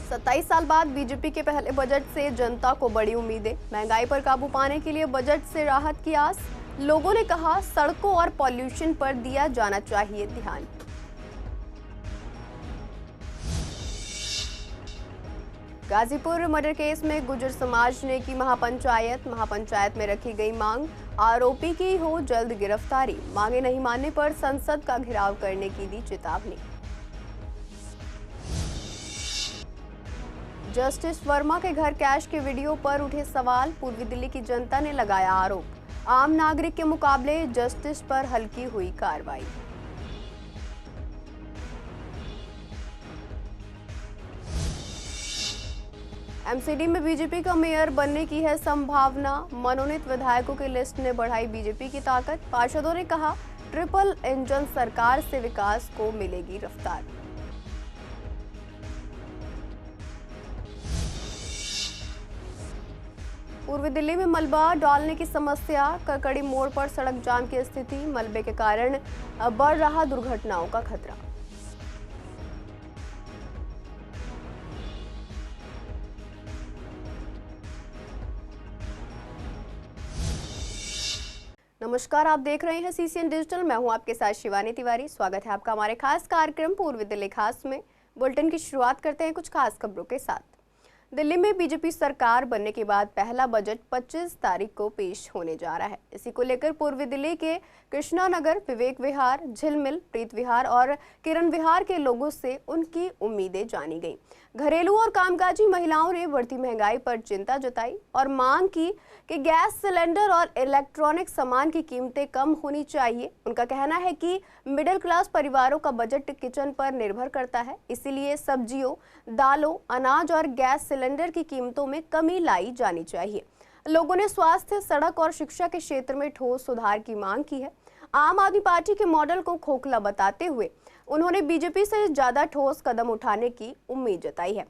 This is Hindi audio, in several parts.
27 साल बाद बीजेपी के पहले बजट से जनता को बड़ी उम्मीदें। महंगाई पर काबू पाने के लिए बजट से राहत की आस। लोगों ने कहा सड़कों और पॉल्यूशन पर दिया जाना चाहिए ध्यान। गाजीपुर मर्डर केस में गुर्जर समाज ने की महापंचायत में रखी गई मांग। आरोपी की हो जल्द गिरफ्तारी। मांगे नहीं मानने पर संसद का घेराव करने की दी चेतावनी। जस्टिस वर्मा के घर कैश के वीडियो पर उठे सवाल। पूर्वी दिल्ली की जनता ने लगाया आरोप। आम नागरिक के मुकाबले जस्टिस पर हल्की हुई कार्रवाई। एमसीडी में बीजेपी का मेयर बनने की है संभावना। मनोनीत विधायकों की लिस्ट ने बढ़ाई बीजेपी की ताकत। पार्षदों ने कहा ट्रिपल इंजन सरकार से विकास को मिलेगी रफ्तार। पूर्वी दिल्ली में मलबा डालने की समस्या। ककड़ी मोड़ पर सड़क जाम की स्थिति। मलबे के कारण बढ़ रहा दुर्घटनाओं का खतरा। नमस्कार, आप देख रहे हैं सीसीएन डिजिटल। मैं हूं आपके साथ शिवानी तिवारी। स्वागत है आपका हमारे खास कार्यक्रम पूर्वी दिल्ली खास में। बुलेटिन की शुरुआत करते हैं कुछ खास खबरों के साथ। दिल्ली में बीजेपी सरकार बनने के बाद पहला बजट 25 तारीख को पेश होने जा रहा है। इसी को लेकर पूर्वी दिल्ली के कृष्णा नगर, विवेक विहार, झिलमिल, प्रीत विहार और किरण विहार के लोगों से उनकी उम्मीदें जानी गईं। घरेलू और कामकाजी महिलाओं ने बढ़ती महंगाई पर चिंता जताई और मांग की कि गैस सिलेंडर और इलेक्ट्रॉनिक सामान की कीमतें कम होनी चाहिए। उनका कहना है कि मिडिल क्लास परिवारों का बजट किचन पर निर्भर करता है, इसीलिए सब्जियों, दालों, अनाज और गैस सिलेंडर की कीमतों में कमी लाई जानी चाहिए। लोगों ने स्वास्थ्य, सड़क और शिक्षा के क्षेत्र में ठोस सुधार की मांग की है। आम आदमी पार्टी के मॉडल को खोखला बताते हुए उन्होंने बीजेपी से ज्यादा ठोस कदम उठाने की उम्मीद जताई है।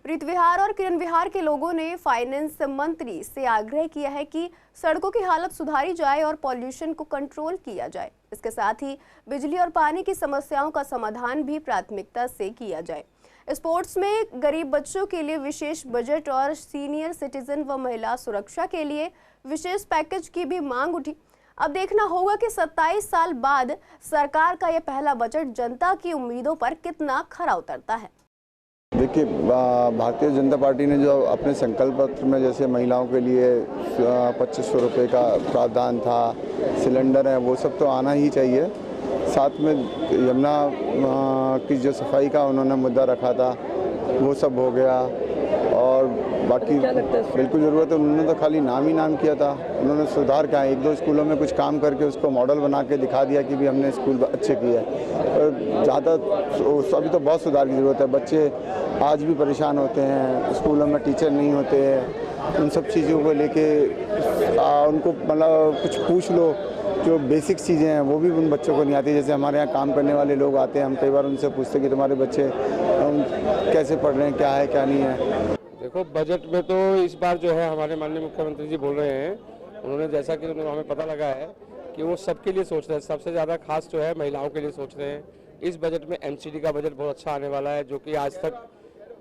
प्रीत विहार और किरण विहार के लोगों ने फाइनेंस मंत्री से आग्रह किया है कि सड़कों की हालत सुधारी जाए और पॉल्यूशन को कंट्रोल किया जाए। इसके साथ ही बिजली और पानी की समस्याओं का समाधान भी प्राथमिकता से किया जाए। स्पोर्ट्स में गरीब बच्चों के लिए विशेष बजट और सीनियर सिटीजन व महिला सुरक्षा के लिए विशेष पैकेज की भी मांग उठी। अब देखना होगा कि 27 साल बाद सरकार का यह पहला बजट जनता की उम्मीदों पर कितना खरा उतरता है। देखिए, भारतीय जनता पार्टी ने जो अपने संकल्प पत्र में जैसे महिलाओं के लिए 2500 रुपये का प्रावधान था, सिलेंडर है, वो सब तो आना ही चाहिए। साथ में यमुना की जो सफाई का उन्होंने मुद्दा रखा था, वो सब हो गया। और बाकी बिल्कुल ज़रूरत है। उन्होंने तो खाली नाम ही नाम किया था। उन्होंने सुधार क्या है, एक दो स्कूलों में कुछ काम करके उसको मॉडल बना के दिखा दिया कि भी हमने स्कूल अच्छे किए हैं। ज़्यादा अभी तो बहुत सुधार की ज़रूरत है। बच्चे आज भी परेशान होते हैं, स्कूलों में टीचर नहीं होते हैं। उन सब चीज़ों को लेके उनको मतलब कुछ पूछ लो, जो बेसिक चीज़ें हैं वो भी उन बच्चों को नहीं आती। जैसे हमारे यहाँ काम करने वाले लोग आते हैं, हम कई बार उनसे पूछते हैं कि तुम्हारे बच्चे कैसे पढ़ रहे हैं, क्या है क्या नहीं है। देखो, बजट में तो इस बार जो है हमारे माननीय मुख्यमंत्री जी बोल रहे हैं, उन्होंने जैसा कि हमें पता लगा है कि वो सबके लिए सोच रहे हैं। सबसे ज़्यादा खास जो है महिलाओं के लिए सोच रहे हैं। इस बजट में एमसीडी का बजट बहुत अच्छा आने वाला है, जो कि आज तक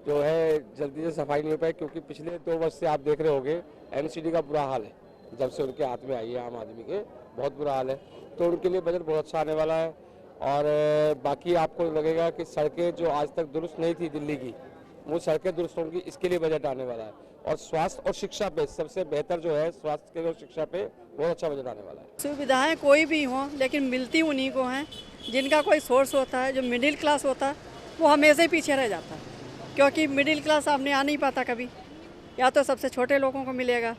जो है जल्दी से सफाई नहीं हो पाई, क्योंकि पिछले 2 वर्ष से आप देख रहे होंगे एमसीडी का बुरा हाल है। जब से उनके हाथ में आई है आम आदमी के, बहुत बुरा हाल है। तो उनके लिए बजट बहुत अच्छा आने वाला है। और बाकी आपको लगेगा कि सड़कें जो आज तक दुरुस्त नहीं थी दिल्ली की, वो सड़कें दुरुस्त होंगी, इसके लिए बजट आने वाला है। और स्वास्थ्य और शिक्षा पे सबसे बेहतर जो है स्वास्थ्य के और शिक्षा पे बहुत अच्छा बजट आने वाला है। सुविधाएं कोई भी हों, लेकिन मिलती उन्हीं को हैं जिनका कोई सोर्स होता है। जो मिडिल क्लास होता है वो हमेशा ही पीछे रह जाता है, क्योंकि मिडिल क्लास सामने आ नहीं पाता कभी। या तो सबसे छोटे लोगों को मिलेगा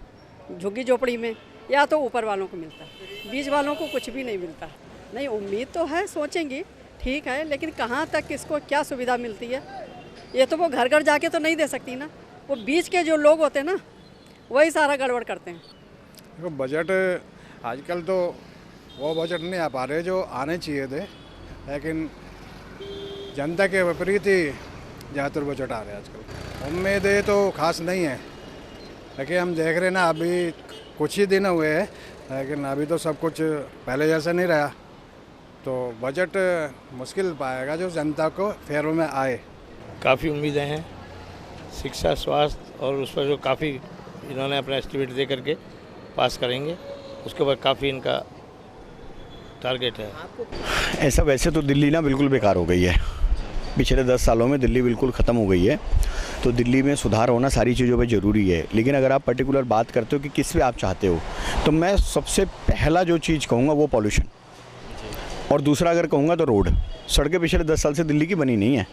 झुग्गी झोपड़ी में, या तो ऊपर वालों को मिलता है, बीच वालों को कुछ भी नहीं मिलता। नहीं, उम्मीद तो है, सोचेंगी ठीक है, लेकिन कहाँ तक किसको क्या सुविधा मिलती है ये तो वो घर घर जाके तो नहीं दे सकती ना। वो बीच के जो लोग होते हैं ना, वही सारा गड़बड़ करते हैं। देखो, बजट आजकल तो वो बजट नहीं आ पा रहे जो आने चाहिए थे, लेकिन जनता के विपरीत ही ज़्यादातर बजट आ रहे हैं आजकल। उम्मीदें तो खास नहीं है, लेकिन हम देख रहे हैं ना, अभी कुछ ही दिन हुए हैं, लेकिन अभी तो सब कुछ पहले जैसा नहीं रहा। तो बजट मुश्किल पाएगा जो जनता को फेरों में आए। काफ़ी उम्मीदें हैं, शिक्षा, स्वास्थ्य और उस पर जो काफ़ी इन्होंने अपना एस्टिमेट दे करके पास करेंगे, उसके ऊपर काफ़ी इनका टारगेट है। ऐसा वैसे तो दिल्ली ना बिल्कुल बेकार हो गई है। पिछले 10 सालों में दिल्ली बिल्कुल ख़त्म हो गई है, तो दिल्ली में सुधार होना सारी चीज़ों पे ज़रूरी है। लेकिन अगर आप पर्टिकुलर बात करते हो कि किस पे आप चाहते हो, तो मैं सबसे पहला जो चीज़ कहूँगा वो पॉल्यूशन, और दूसरा अगर कहूँगा तो रोड। सड़कें पिछले 10 साल से दिल्ली की बनी नहीं है।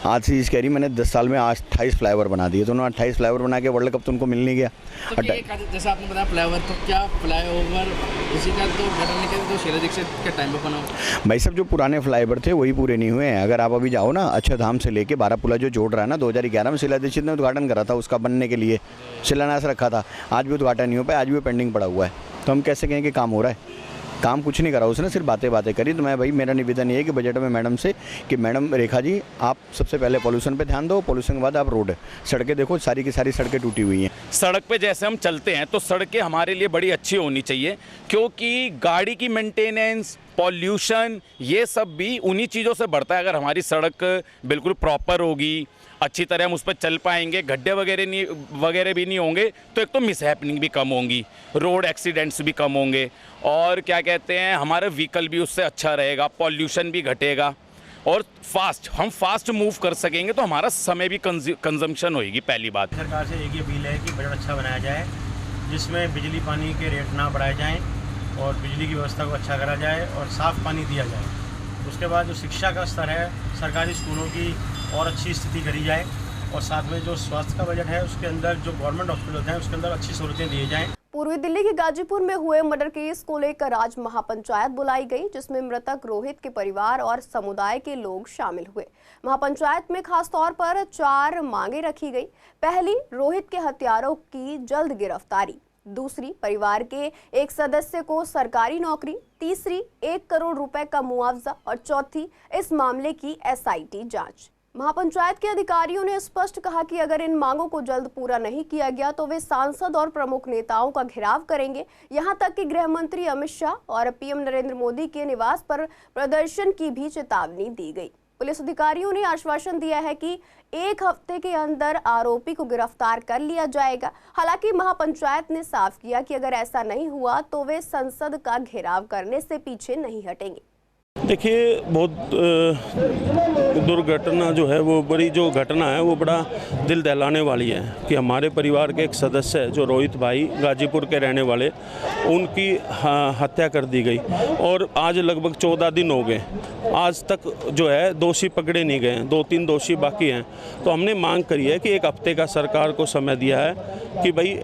आज से चीज़ कह रही मैंने 10 साल में 28 फ्लाईओवर बना दिए, तो उन्होंने 28 फ्लाईओवर बना के वर्ल्ड कप तो उनको मिल नहीं गया। तो जैसे आपने बताया फ्लाईओवर, तो क्या फ्लाईओवर इसी का तो घटने के तो शीला दीक्षित के टाइम पे बना हुआ? भाई सब जो पुराने फ्लाईओवर थे वही पूरे नहीं हुए हैं। अगर आप अभी जाओ ना, अक्षरधाम से लेके बारापुला जो जोड़ रहा है ना, 2011 में शीला दीक्षित ने उद्घाटन करा था, उसका बनने के लिए शिलान्यास रखा था। आज भी उद्घाटन नहीं हो पाया, आज भी वो पेंडिंग पड़ा हुआ है। तो हम कैसे कहें कि काम हो रहा है? काम कुछ नहीं करा उसने, सिर्फ बातें करी। तो मैं भाई मेरा निवेदन ये है कि बजट में मैडम से कि मैडम रेखा जी, आप सबसे पहले पॉल्यूशन पे ध्यान दो, पॉल्यूशन के बाद आप रोड, सड़कें देखो, सारी की सारी सड़कें टूटी हुई हैं। सड़क पे जैसे हम चलते हैं तो सड़कें हमारे लिए बड़ी अच्छी होनी चाहिए, क्योंकि गाड़ी की मेंटेनेंस, पॉल्यूशन, ये सब भी उन्हीं चीज़ों से बढ़ता है। अगर हमारी सड़क बिल्कुल प्रॉपर होगी, अच्छी तरह हम उस पर चल पाएंगे, गड्ढे वगैरह भी नहीं होंगे, तो एक तो मिसहैपनिंग भी कम होंगी, रोड एक्सीडेंट्स भी कम होंगे, और क्या कहते हैं, हमारा व्हीकल भी उससे अच्छा रहेगा, पॉल्यूशन भी घटेगा, और हम फास्ट मूव कर सकेंगे, तो हमारा समय भी कंजम्पशन होगी। पहली बात सरकार से एक ये अपील है कि बजट अच्छा बनाया जाए, जिसमें बिजली पानी के रेट ना बढ़ाए जाएं और बिजली की व्यवस्था को अच्छा करा जाए और साफ़ पानी दिया जाए। उसके बाद जो शिक्षा का स्तर है, सरकारी स्कूलों की और अच्छी स्थिति करी जाए, और साथ में जो स्वास्थ्य का बजट है उसके अंदर जो गवर्नमेंट हॉस्पिटल हैं उसके अंदर अच्छी सहूलतें दी जाएँ। पूर्वी दिल्ली के गाजीपुर में हुए मर्डर केस को लेकर आज महापंचायत बुलाई गई, जिसमें मृतक रोहित के परिवार और समुदाय के लोग शामिल हुए। महापंचायत में खास तौर पर 4 मांगे रखी गई। पहली, रोहित के हत्यारों की जल्द गिरफ्तारी। दूसरी, परिवार के एक सदस्य को सरकारी नौकरी। तीसरी, 1 करोड़ रुपए का मुआवजा। और चौथी, इस मामले की SIT जांच। महापंचायत के अधिकारियों ने स्पष्ट कहा कि अगर इन मांगों को जल्द पूरा नहीं किया गया तो वे सांसद और प्रमुख नेताओं का घेराव करेंगे। यहां तक कि गृह मंत्री अमित शाह और PM नरेंद्र मोदी के निवास पर प्रदर्शन की भी चेतावनी दी गई। पुलिस अधिकारियों ने आश्वासन दिया है कि 1 हफ्ते के अंदर आरोपी को गिरफ्तार कर लिया जाएगा। हालांकि महापंचायत ने साफ किया कि अगर ऐसा नहीं हुआ तो वे संसद का घेराव करने से पीछे नहीं हटेंगे। देखिए, बहुत दुर्घटना जो है वो बड़ी जो घटना है वो बड़ा दिल दहलाने वाली है कि हमारे परिवार के एक सदस्य है जो रोहित भाई गाजीपुर के रहने वाले, उनकी हत्या कर दी गई, और आज लगभग 14 दिन हो गए। आज तक जो है दोषी पकड़े नहीं गए, 2-3 दोषी बाकी हैं। तो हमने मांग करी है कि 1 हफ्ते का सरकार को समय दिया है कि भाई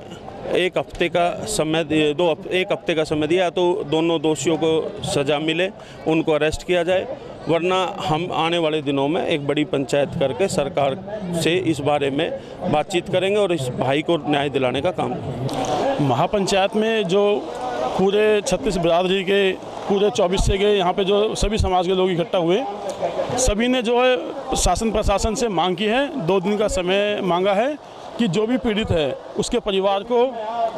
1 हफ्ते का समय 1 हफ्ते का समय दिया तो दोनों दोषियों को सज़ा मिले, उनको अरेस्ट किया जाए, वरना हम आने वाले दिनों में एक बड़ी पंचायत करके सरकार से इस बारे में बातचीत करेंगे और इस भाई को न्याय दिलाने का काम। महापंचायत में जो पूरे 36 बिरादरी के पूरे 24 से गए, यहाँ पे जो सभी समाज के लोग इकट्ठा हुए, सभी ने जो है शासन प्रशासन से मांग की है, 2 दिन का समय मांगा है कि जो भी पीड़ित है उसके परिवार को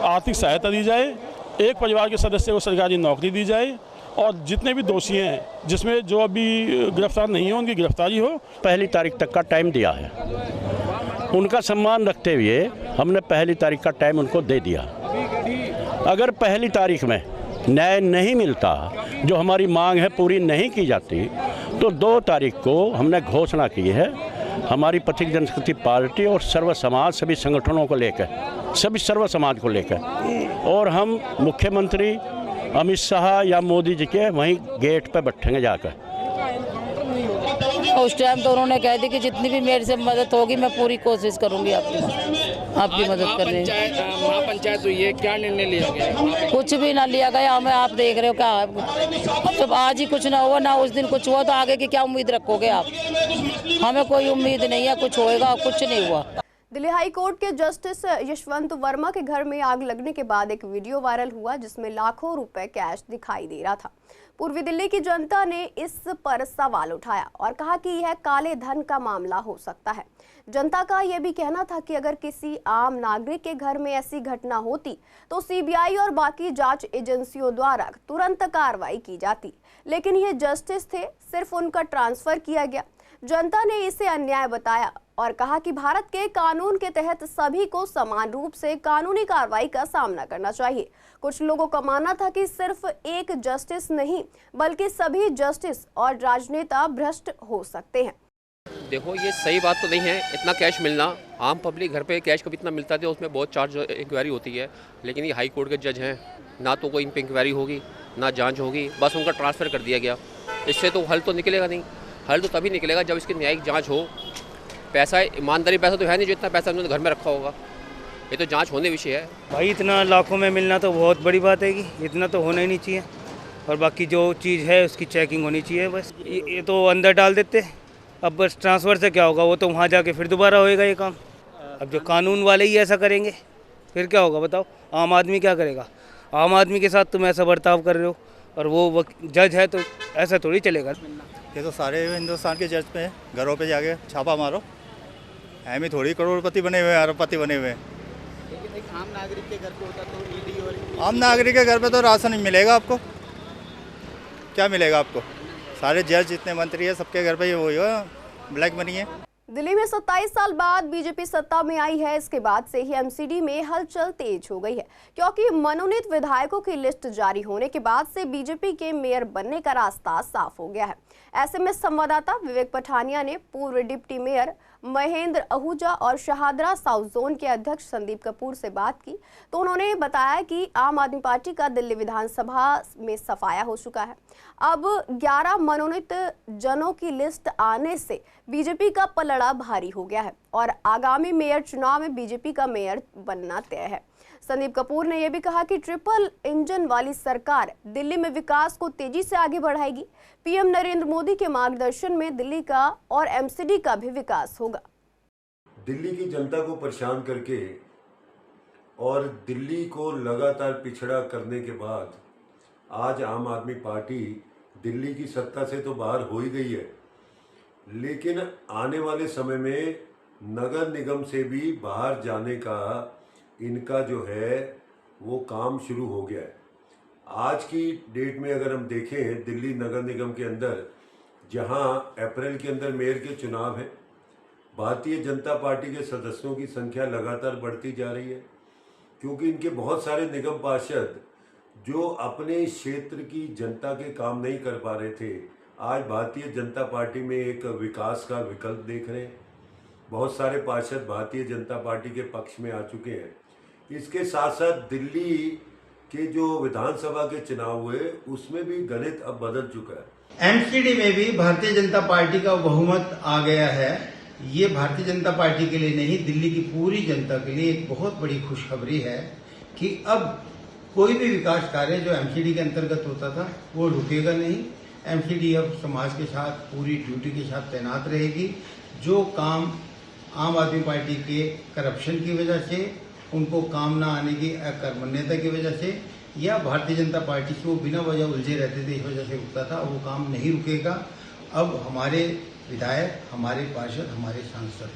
आर्थिक सहायता दी जाए, एक परिवार के सदस्य को सरकारी नौकरी दी जाए, और जितने भी दोषी हैं जिसमें जो अभी गिरफ्तार नहीं हो उनकी गिरफ्तारी हो। 1 तारीख तक का टाइम दिया है, उनका सम्मान रखते हुए हमने 1 तारीख का टाइम उनको दे दिया। अगर 1 तारीख में न्याय नहीं मिलता, जो हमारी मांग है पूरी नहीं की जाती, तो 2 तारीख को हमने घोषणा की है हमारी पथिक जनशक्ति पार्टी और सर्व समाज सभी संगठनों को लेकर, सभी सर्व समाज को लेकर, और हम मुख्यमंत्री अमित शाह या मोदी जी के वहीं गेट पर बैठेंगे जाकर। उस टाइम तो उन्होंने कह दी कि जितनी भी मेरे से मदद होगी मैं पूरी कोशिश करूंगी आपकी मदद करने। महापंचायत हुई है, क्या निर्णय लिया गया? कुछ भी ना लिया गया, हमें आप देख रहे हो क्या है। अब जब आज ही कुछ ना हुआ, ना उस दिन कुछ हुआ, तो आगे की क्या उम्मीद रखोगे आप? हमें कोई उम्मीद नहीं है कुछ होएगा, कुछ नहीं हुआ। दिल्ली हाई कोर्ट के जस्टिस यशवंत वर्मा के घर में आग लगने के बाद एक वीडियो वायरल हुआ जिसमें लाखों रुपए कैश दिखाई दे रहा था। पूर्वी दिल्ली की जनता ने इस पर सवाल उठाया और कहा कि यह काले धन का मामला हो सकता है। जनता का यह भी कहना था कि अगर किसी आम नागरिक के घर में ऐसी घटना होती तो CBI और बाकी जांच एजेंसियों द्वारा तुरंत कार्रवाई की जाती, लेकिन ये जस्टिस थे, सिर्फ उनका ट्रांसफर किया गया। जनता ने इसे अन्याय बताया और कहा कि भारत के कानून के तहत सभी को समान रूप से कानूनी कार्रवाई का सामना करना चाहिए। कुछ लोगों का मानना था कि सिर्फ एक जस्टिस नहीं बल्कि सभी जस्टिस और राजनेता भ्रष्ट हो सकते हैं। देखो, ये सही बात तो नहीं है इतना कैश मिलना। आम पब्लिक घर पे कैश कभी इतना मिलता है, उसमें बहुत चार्ज इंक्वायरी होती है। लेकिन ये हाई कोर्ट के जज हैं, ना तो कोई इन पर इंक्वायरी होगी ना जांच होगी, बस उनका ट्रांसफ़र कर दिया गया। इससे तो हल तो निकलेगा नहीं। हल तो तभी निकलेगा जब इसकी न्यायिक जाँच हो। पैसा ईमानदारी पैसा तो है नहीं जो इतना पैसा उन्होंने घर में रखा होगा। ये तो जांच होने विषय है। भाई इतना लाखों में मिलना तो बहुत बड़ी बात है कि इतना तो होना ही नहीं चाहिए। और बाकी जो चीज़ है उसकी चेकिंग होनी चाहिए। बस ये तो अंदर डाल देते। अब बस ट्रांसफ़र से क्या होगा, वो तो वहाँ जाके फिर दोबारा होएगा ये काम। अब जो कानून वाले ही ऐसा करेंगे फिर क्या होगा बताओ। आम आदमी क्या करेगा? आम आदमी के साथ तुम ऐसा बर्ताव कर रहे हो और वो जज है तो ऐसा थोड़ी चलेगा। ये तो सारे हिंदुस्तान के जज पे घरों पे जाके छापा मारो। एम ही थोड़ी करोड़पति बने हुए हैं, अरबपति बने हुए हैं। लेकिन आम नागरिक के घर पे होता तो ईडी और आम नागरिक के घर पे तो राशन मिलेगा आपको। क्या मिलेगा आपको? सारे जज जितने मंत्री है सबके घर पे ये वही ब्लैक मनी है। दिल्ली में 27 साल बाद बीजेपी सत्ता में आई है। इसके बाद से ही एमसीडी में हलचल तेज हो गई है, क्योंकि मनोनीत विधायकों की लिस्ट जारी होने के बाद से बीजेपी के मेयर बनने का रास्ता साफ हो गया है। ऐसे में संवाददाता विवेक पठानिया ने पूर्व डिप्टी मेयर महेंद्र आहूजा और शाहदरा साउथ जोन के अध्यक्ष संदीप कपूर से बात की, तो उन्होंने बताया कि आम आदमी पार्टी का दिल्ली विधानसभा में सफाया हो चुका है। अब 11 मनोनीत जनों की लिस्ट आने से बीजेपी का पलड़ा भारी हो गया है और आगामी मेयर चुनाव में बीजेपी का मेयर बनना तय है। संदीप कपूर ने यह भी कहा कि ट्रिपल इंजन वाली सरकार दिल्ली में विकास को तेजी से आगे बढ़ाएगी। पीएम नरेंद्र मोदी के मार्गदर्शन में दिल्ली का और एमसीडी का भी विकास होगा। दिल्ली की जनता को परेशान करके और दिल्ली को लगातार पिछड़ा करने के बाद आज आम आदमी पार्टी दिल्ली की सत्ता से तो बाहर हो ही गई है, लेकिन आने वाले समय में नगर निगम से भी बाहर जाने का इनका जो है वो काम शुरू हो गया है। आज की डेट में अगर हम देखें दिल्ली नगर निगम के अंदर, जहां अप्रैल के अंदर मेयर के चुनाव है, भारतीय जनता पार्टी के सदस्यों की संख्या लगातार बढ़ती जा रही है, क्योंकि इनके बहुत सारे निगम पार्षद जो अपने क्षेत्र की जनता के काम नहीं कर पा रहे थे, आज भारतीय जनता पार्टी में एक विकास का विकल्प देख रहे हैं। बहुत सारे पार्षद भारतीय जनता पार्टी के पक्ष में आ चुके हैं। इसके साथ साथ दिल्ली के जो विधानसभा के चुनाव हुए उसमें भी गणित अब बदल चुका है। एमसीडी में भी भारतीय जनता पार्टी का बहुमत आ गया है। ये भारतीय जनता पार्टी के लिए नहीं, दिल्ली की पूरी जनता के लिए एक बहुत बड़ी खुशखबरी है कि अब कोई भी विकास कार्य जो एमसीडी के अंतर्गत होता था वो रुकेगा नहीं। एमसीडी अब समाज के साथ पूरी ड्यूटी के साथ तैनात रहेगी। जो काम आम आदमी पार्टी के करप्शन की वजह से, उनको काम ना आने की अकर्मण्यता की वजह से, या भारतीय जनता पार्टी से वो बिना वजह उलझे रहते थे इस वजह से रुकता था, वो काम नहीं रुकेगा। अब हमारे विधायक, हमारे पार्षद, हमारे सांसद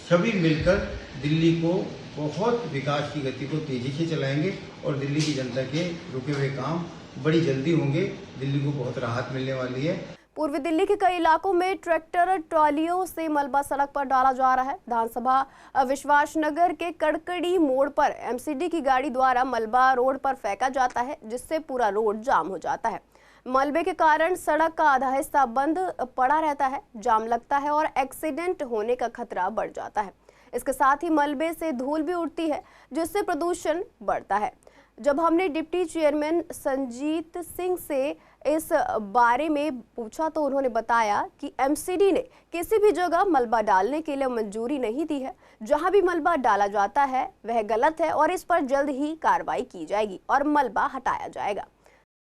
सभी मिलकर दिल्ली को बहुत विकास की गति को तेजी से चलाएंगे और दिल्ली की जनता के रुके हुए काम बड़ी जल्दी होंगे। दिल्ली को बहुत राहत मिलने वाली है। पूर्वी दिल्ली के कई इलाकों में ट्रैक्टर ट्रॉलियों से मलबा सड़क पर डाला जा रहा है। विधानसभा विश्वास नगर के कड़कड़ी मोड़ पर एमसीडी की गाड़ी द्वारा मलबा रोड पर फेंका जाता है, जिससे पूरा रोड जाम हो जाता है। मलबे के कारण सड़क का आधा हिस्सा बंद पड़ा रहता है, जाम लगता है और एक्सीडेंट होने का खतरा बढ़ जाता है। इसके साथ ही मलबे से धूल भी उड़ती है, जिससे प्रदूषण बढ़ता है। जब हमने डिप्टी चेयरमैन संजीत सिंह से इस बारे में पूछा तो उन्होंने बताया कि एमसीडी ने किसी भी जगह मलबा डालने के लिए मंजूरी नहीं दी है। जहां भी मलबा डाला जाता है वह गलत है और इस पर जल्द ही कार्रवाई की जाएगी और मलबा हटाया जाएगा।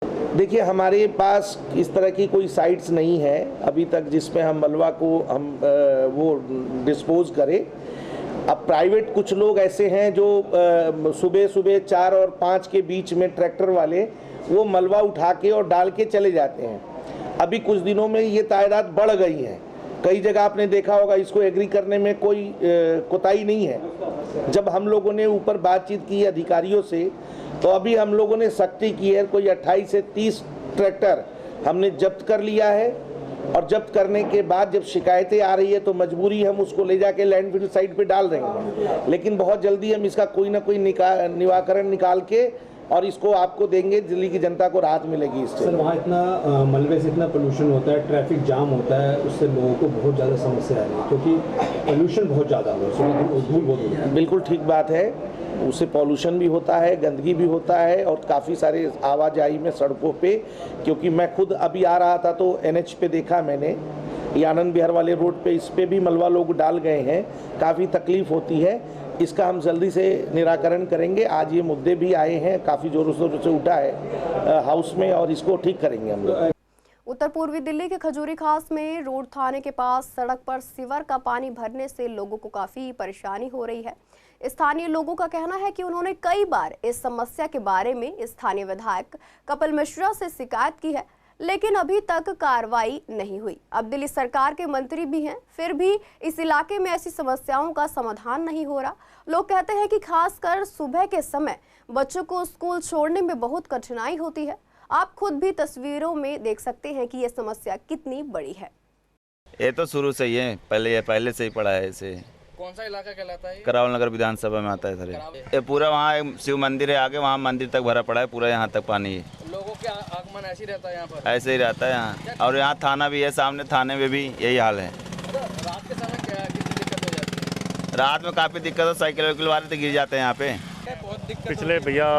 देखिए, हमारे पास इस तरह की कोई साइट्स नहीं है अभी तक जिसमें हम मलबा को हम वो डिस्पोज करें। अब प्राइवेट कुछ लोग ऐसे हैं जो सुबह 4 और 5 के बीच में ट्रैक्टर वाले वो मलबा उठा के और डाल के चले जाते हैं। अभी कुछ दिनों में ये तादाद बढ़ गई है। कई जगह आपने देखा होगा, इसको एग्री करने में कोई कोताही नहीं है। जब हम लोगों ने ऊपर बातचीत की अधिकारियों से, तो अभी हम लोगों ने सख्ती की है। कोई 28 से 30 ट्रैक्टर हमने जब्त कर लिया है और जब्त करने के बाद जब शिकायतें आ रही है तो मजबूरी हम उसको ले जाके लैंडफिल साइट पे डाल रहे हैं, लेकिन बहुत जल्दी हम इसका कोई ना कोई निवारण निकाल के और इसको आपको देंगे, दिल्ली की जनता को राहत मिलेगी इससे। सर वहाँ इतना मलबे से इतना पोल्यूशन होता है, ट्रैफिक जाम होता है, उससे लोगों को बहुत ज़्यादा समस्या है क्योंकि पोल्यूशन बहुत ज़्यादा हो रहा है, धूल बहुत होती है। बिल्कुल ठीक बात है, उससे पॉल्यूशन भी होता है, गंदगी भी होता है और काफ़ी सारे आवाजाही में सड़कों पे, क्योंकि मैं खुद अभी आ रहा था तो NH पे देखा मैंने, ये आनंद विहार वाले रोड पे, इस पे भी मलबा लोग डाल गए हैं, काफ़ी तकलीफ होती है। इसका हम जल्दी से निराकरण करेंगे। आज ये मुद्दे भी आए हैं, काफ़ी जोरों शोरों से उठा है हाउस में, और इसको ठीक करेंगे हम लोग। उत्तर पूर्वी दिल्ली के खजूरी खास में रोड थाने के पास सड़क पर सीवर का पानी भरने से लोगों को काफ़ी परेशानी हो रही है। स्थानीय लोगों का कहना है कि उन्होंने कई बार इस समस्या के बारे में स्थानीय विधायक कपिल मिश्रा से शिकायत की है, लेकिन अभी तक कार्रवाई नहीं हुई। अब दिल्ली सरकार के मंत्री भी हैं, फिर भी इस इलाके में ऐसी समस्याओं का समाधान नहीं हो रहा। लोग कहते हैं कि खासकर सुबह के समय बच्चों को स्कूल छोड़ने में बहुत कठिनाई होती है। आप खुद भी तस्वीरों में देख सकते हैं कि यह समस्या कितनी बड़ी है। ये तो शुरू से ही है, पहले से ही पड़ा है इसे। कौन सा इलाका कहलाता है? करावल नगर विधानसभा में आता है सर। ये पूरा वहाँ शिव मंदिर है आगे, वहाँ मंदिर तक भरा पड़ा है, पूरा यहाँ तक पानी है। लोगों के आगमन ऐसे ही रहता है यहाँ पर? ऐसे ही रहता है यहाँ, और यहाँ थाना भी है, सामने थाने में भी यही हाल है। रात के समय क्या कितनी दिक्कत हो जाती है? रात में काफ़ी दिक्कत हो, साइकिल वाइकिल वाले तो गिर जाते हैं यहाँ पे। पिछले भैया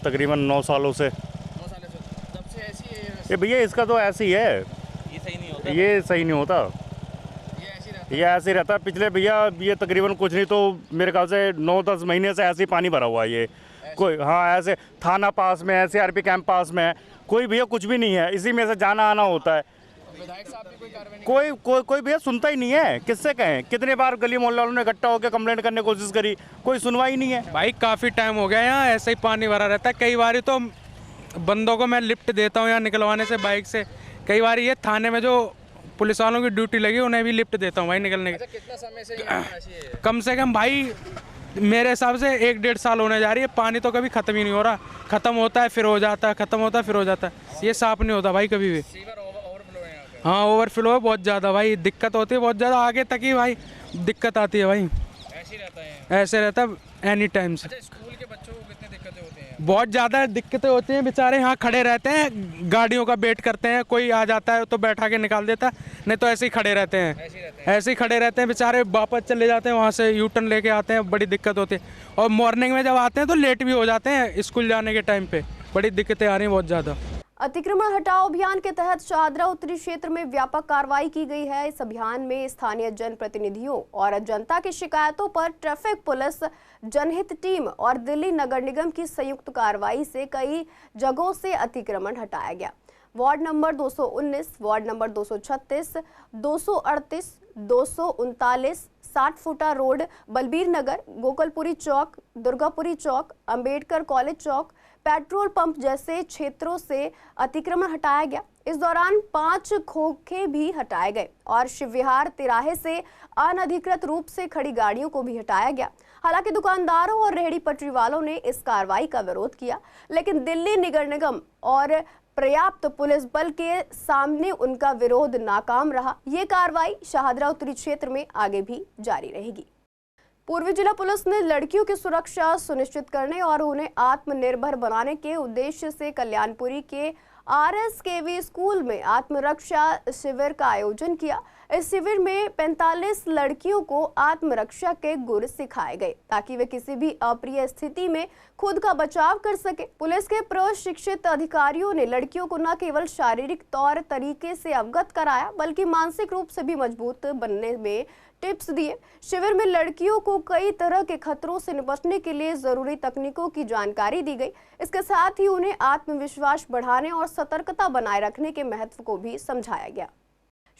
तकरीबन 9 सालों से। 9 सालों से जब से ऐसी है ये भैया, इसका तो ऐसे ही है, ये सही नहीं होता। ये सही नहीं होता, ये ऐसे ही रहता है। पिछले भैया ये तकरीबन कुछ नहीं तो मेरे ख्याल से 9-10 महीने से ऐसे ही पानी भरा हुआ है ये। कोई हाँ ऐसे थाना पास में है, CRP कैंप पास में है, कोई भैया कुछ भी नहीं है, इसी में से जाना आना होता है। विधायक साहब भी कोई कार्रवाई नहीं? कोई भैया सुनता ही नहीं है, किससे कहें? कितने बार गली मोहल्ले वालों ने इकट्ठा होकर कंप्लेंट करने की कोशिश करी, कोई सुनवाई नहीं है। भाई काफ़ी टाइम हो गया यहाँ ऐसे ही पानी भरा रहता है। कई बार तो बंदों को मैं लिफ्ट देता हूँ यहाँ निकलवाने से बाइक से, कई बार ये थाने में जो पुलिस वालों की ड्यूटी लगी उन्हें भी लिफ्ट देता हूँ भाई निकलने के। कितना समय से यहाँ ऐसी है? कम से कम भाई मेरे हिसाब से 1-1.5 साल होने जा रही है। पानी तो कभी ख़त्म ही नहीं हो रहा, ख़त्म होता है फिर हो जाता है, ख़त्म होता है फिर हो जाता है, ये साफ नहीं होता भाई कभी भी। हाँ ओवरफ्लो है बहुत ज़्यादा भाई, दिक्कत होती है बहुत ज़्यादा, आगे तक ही भाई दिक्कत आती है भाई। ऐसे रहता है? ऐसे रहता है एनी टाइम से। स्कूल के बच्चों को कितनी दिक्कतें होती हैं? बहुत ज़्यादा दिक्कतें होती हैं, बेचारे यहाँ खड़े रहते हैं, गाड़ियों का वेट करते हैं, कोई आ जाता है तो बैठा के निकाल देता है, नहीं तो ऐसे ही खड़े रहते हैं, ऐसे ही खड़े रहते हैं बेचारे, वापस चले जाते हैं वहाँ से, U-टर्न लेके आते हैं, बड़ी दिक्कत होती है। और मॉर्निंग में जब आते हैं तो लेट भी हो जाते हैं स्कूल जाने के टाइम पे, बड़ी दिक्कतें आ रही हैं बहुत ज़्यादा। अतिक्रमण हटाओ अभियान के तहत शाहदरा उत्तरी क्षेत्र में व्यापक कार्रवाई की गई है। इस अभियान में स्थानीय जनप्रतिनिधियों और जनता की शिकायतों पर ट्रैफिक पुलिस, जनहित टीम और दिल्ली नगर निगम की संयुक्त कार्रवाई से कई जगहों से अतिक्रमण हटाया गया। वार्ड नंबर 219, वार्ड नंबर 236, 238, 239, 60 फुटा रोड, बलबीर नगर, गोकलपुरी चौक, दुर्गापुरी चौक, अंबेडकर कॉलेज चौक, पेट्रोल पंप जैसे क्षेत्रों से अतिक्रमण हटाया गया। इस दौरान 5 खोखे भी हटाए गए और शिव विहार तिराहे से अनधिकृत रूप से खड़ी गाड़ियों को भी हटाया गया। हालांकि दुकानदारों और रेहड़ी पटरी वालों ने इस कार्रवाई का विरोध किया, लेकिन दिल्ली नगर निगम और पर्याप्त पुलिस बल के सामने उनका विरोध नाकाम रहा। ये कार्रवाई शाहदरा उत्तरी क्षेत्र में आगे भी जारी रहेगी। पूर्वी जिला पुलिस ने लड़कियों की सुरक्षा सुनिश्चित करने और उन्हें आत्मनिर्भर बनाने के उद्देश्य से कल्याणपुरी के RSKV स्कूल में आत्मरक्षा शिविर का आयोजन किया। इस शिविर में 45 लड़कियों को आत्मरक्षा के गुर सिखाए गए ताकि वे किसी भी अप्रिय स्थिति में खुद का बचाव कर सके। पुलिस के प्रशिक्षित अधिकारियों ने लड़कियों को न केवल शारीरिक तौर तरीके से अवगत कराया बल्कि मानसिक रूप से भी मजबूत बनने में टिप्स दिए। शिविर में लड़कियों को कई तरह के खतरों से निपटने के लिए जरूरी तकनीकों की जानकारी दी गई। इसके साथ ही उन्हें आत्मविश्वास बढ़ाने और सतर्कता बनाए रखने के महत्व को भी समझाया गया।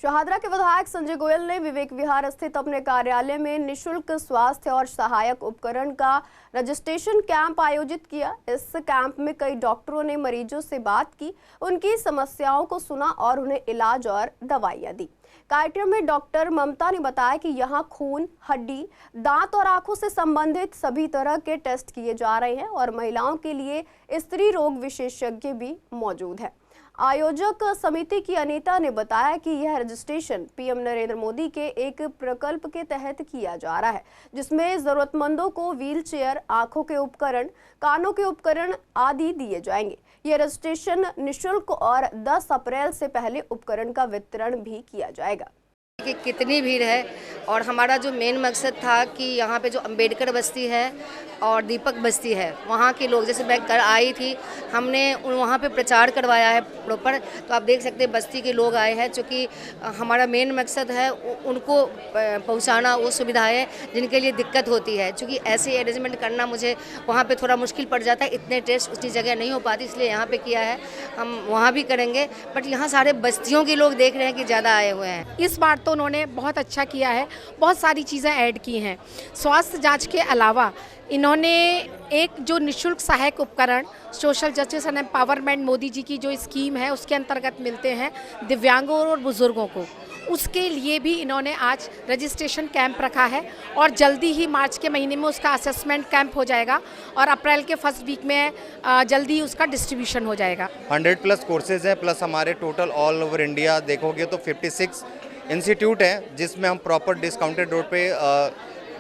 शाहदरा के विधायक संजय गोयल ने विवेक विहार स्थित अपने कार्यालय में निःशुल्क स्वास्थ्य और सहायक उपकरण का रजिस्ट्रेशन कैंप आयोजित किया। इस कैंप में कई डॉक्टरों ने मरीजों से बात की, उनकी समस्याओं को सुना और उन्हें इलाज और दवाइयां दी। कार्यक्रम में डॉक्टर ममता ने बताया कि यहाँ खून, हड्डी, दांत और आंखों से संबंधित सभी तरह के टेस्ट किए जा रहे हैं और महिलाओं के लिए स्त्री रोग विशेषज्ञ भी मौजूद है। आयोजक समिति की अनीता ने बताया कि यह रजिस्ट्रेशन पीएम नरेंद्र मोदी के एक प्रकल्प के तहत किया जा रहा है, जिसमें जरूरतमंदों को व्हीलचेयर, आंखों के उपकरण, कानों के उपकरण आदि दिए जाएंगे। यह रजिस्ट्रेशन निःशुल्क और 10 अप्रैल से पहले उपकरण का वितरण भी किया जाएगा। कि कितनी भीड़ है और हमारा जो मेन मकसद था कि यहाँ पे जो अंबेडकर बस्ती है और दीपक बस्ती है, वहाँ के लोग, जैसे मैं कल आई थी, हमने वहाँ पे प्रचार करवाया है प्रॉपर, तो आप देख सकते हैं बस्ती के लोग आए हैं, क्योंकि हमारा मेन मकसद है उनको पहुँचाना वो सुविधाएं जिनके लिए दिक्कत होती है। क्योंकि ऐसे अरेंजमेंट करना मुझे वहाँ पे थोड़ा मुश्किल पड़ जाता है, इतने टेस्ट उतनी जगह नहीं हो पाती, इसलिए यहाँ पे किया है। हम वहाँ भी करेंगे, बट यहाँ सारे बस्तियों के लोग देख रहे हैं कि ज़्यादा आए हुए हैं। इस बार तो उन्होंने बहुत अच्छा किया है, बहुत सारी चीज़ें ऐड की हैं। स्वास्थ्य जांच के अलावा इन्होंने एक जो निःशुल्क सहायक उपकरण social justice and empowerment Modi ji की जो स्कीम है उसके अंतर्गत मिलते हैं दिव्यांगों और बुजुर्गों को, उसके लिए भी इन्होंने आज रजिस्ट्रेशन कैंप रखा है और जल्दी ही मार्च के महीने में उसका असेसमेंट कैंप हो जाएगा और अप्रैल के फर्स्ट वीक में जल्दी उसका डिस्ट्रीब्यूशन हो जाएगा। 100+ कोर्सेज हैं, प्लस हमारे टोटल ऑल ओवर इंडिया देखोगे तो 56 इंस्टीट्यूट हैं, जिसमें हम प्रॉपर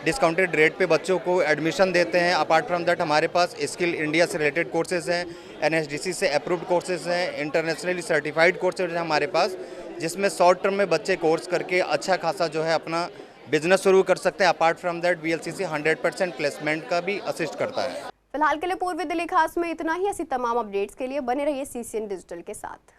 डिस्काउंटेड रेट पे बच्चों को एडमिशन देते हैं। अपार्ट फ्रॉम दैट हमारे पास स्किल इंडिया से रिलेटेड कोर्सेज हैं, NSDC से अप्रूव्ड कोर्सेज हैं, इंटरनेशनली सर्टिफाइड कोर्सेज हैं हमारे पास, जिसमें शॉर्ट टर्म में बच्चे कोर्स करके अच्छा खासा जो है अपना बिजनेस शुरू कर सकते हैं। Apart from that VLCC 100% placement का भी असिस्ट करता है। फिलहाल के लिए पूर्वी दिल्ली खास में इतना ही। ऐसी तमाम अपडेट्स के लिए बने रहिए CCN डिजिटल के साथ।